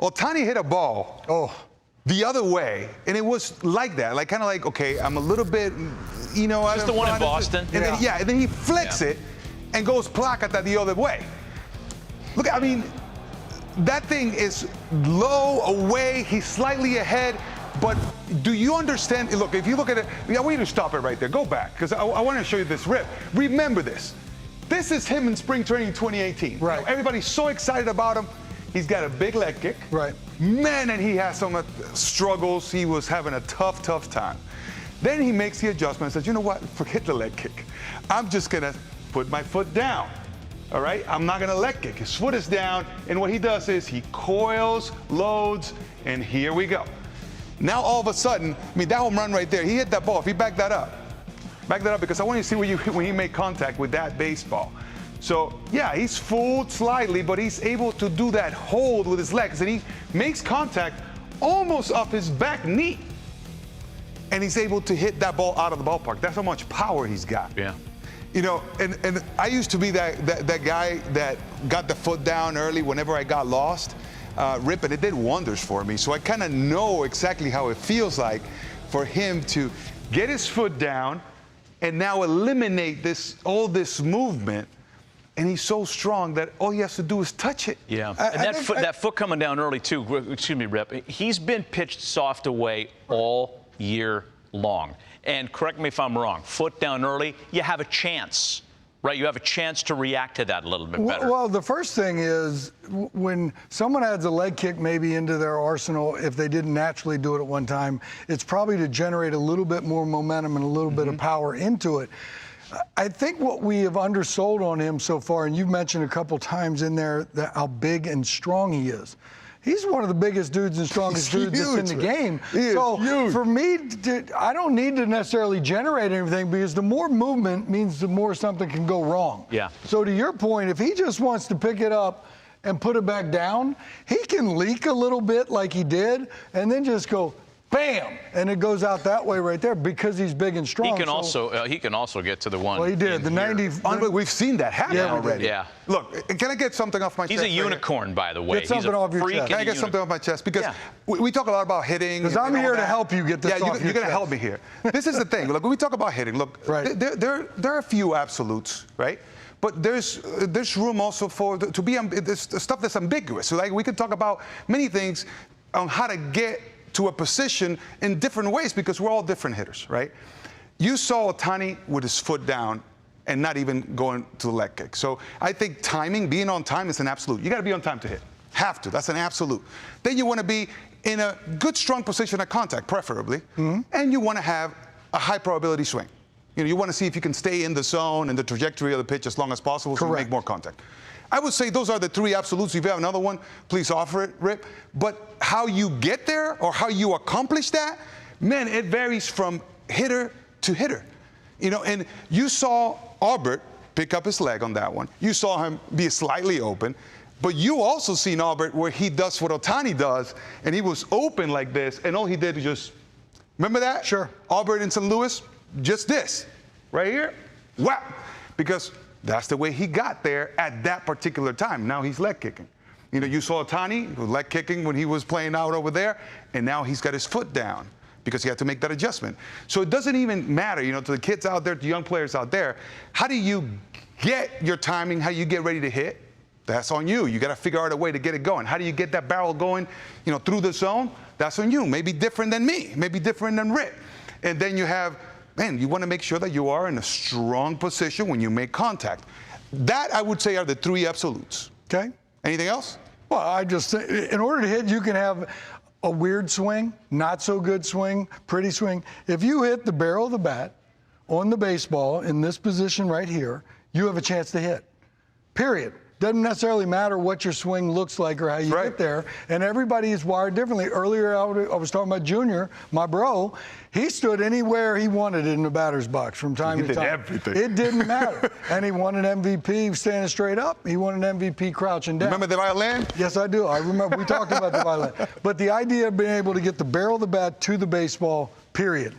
Ohtani hit a ball the other way, and it was like that, like kind of like, okay, I'm a little bit, you know. Just the one in Boston. And then he flicks it and goes placata the other way. Look, I mean, that thing is low, away, he's slightly ahead, but do you understand? Look, if you look at it, I want you to stop it right there. Go back, because I want to show you this rip. Remember this. This is him in spring training 2018. Right. You know, everybody's so excited about him. He's got a big leg kick. Right. Man, and he has some struggles. He was having a tough time. Then he makes the adjustment and says, you know what? Forget the leg kick. I'm just going to put my foot down. All right? I'm not going to leg kick. His foot is down, and what he does is he coils, loads, and here we go. Now, all of a sudden, I mean, that home run right there, he hit that ball. If he backed that up because I want you to see when he made contact with that baseball. So, yeah, he's fooled slightly, but he's able to do that hold with his legs, and he makes contact almost off his back knee. And he's able to hit that ball out of the ballpark. That's how much power he's got. Yeah. You know, and I used to be that guy that got the foot down early whenever I got lost, Rip, and it did wonders for me. So I kind of know exactly how it feels like for him to get his foot down and now eliminate all this movement. And he's so strong that all he has to do is touch it. Yeah, and that foot coming down early too, excuse me, Rip, he's been pitched soft away all year long. And correct me if I'm wrong, foot down early, you have a chance, right? You have a chance to react to that a little bit better. Well, the first thing is when someone adds a leg kick maybe into their arsenal, if they didn't naturally do it at one time, it's probably to generate a little bit more momentum and a little bit of power into it. I think what we have undersold on him so far, and you've mentioned a couple times in there how big and strong he is. He's one of the biggest dudes and strongest dudes that's in the game. So for me, I don't need to necessarily generate anything because the more movement means the more something can go wrong. Yeah. So to your point, if he just wants to pick it up and put it back down, he can leak a little bit like he did and then just go, bam, and it goes out that way right there because he's big and strong. He can also get to the one. Well, he did the 90. We've seen that happen already. Yeah. Look, can I get something off my chest? He's a unicorn, by the way. Get something off your chest. Can I get something off my chest? Because we talk a lot about hitting. Because I'm here to help you get this off your chest. You're going to help me here. This is the thing. Look, when we talk about hitting, look, there are a few absolutes, right? But there's room also to be there's stuff that's ambiguous. So like we could talk about many things on how to get to a position in different ways because we're all different hitters, right? You saw Ohtani with his foot down and not even going to the leg kick. So I think timing, being on time is an absolute. You got to be on time to hit. Have to. That's an absolute. Then you want to be in a good, strong position at contact, preferably, and you want to have a high probability swing. You know, you want to see if you can stay in the zone and the trajectory of the pitch as long as possible so you make more contact. I would say those are the three absolutes. If you have another one, please offer it, Rip. But how you get there or how you accomplish that, man, it varies from hitter to hitter. You know, and you saw Albert pick up his leg on that one. You saw him be slightly open. But you also seen Albert where he does what Ohtani does, and he was open like this, and all he did was just, remember that? Sure. Albert in St. Louis, just this, right here, whap, because that's the way he got there at that particular time. Now he's leg kicking. You know, you saw Ohtani leg kicking when he was playing out over there, and now he's got his foot down because he had to make that adjustment. So it doesn't even matter, you know, to the kids out there, to young players out there, how do you get your timing, how you get ready to hit? That's on you. You got to figure out a way to get it going. How do you get that barrel going, you know, through the zone? That's on you. Maybe different than me, maybe different than Rick. And then you have, man, you want to make sure that you are in a strong position when you make contact. That, I would say, are the three absolutes. Okay. Anything else? Well, I just, in order to hit, you can have a weird swing, not so good swing, pretty swing. If you hit the barrel of the bat on the baseball in this position right here, you have a chance to hit. Period. Doesn't necessarily matter what your swing looks like or how you get there. And everybody is wired differently. Earlier, I was talking about Junior, my bro. He stood anywhere he wanted in the batter's box from time to time. He did everything. It didn't matter. And he won an MVP standing straight up. He won an MVP crouching down. Remember the violin? Yes, I do. I remember. We talked about the violin. But the idea of being able to get the barrel of the bat to the baseball, period.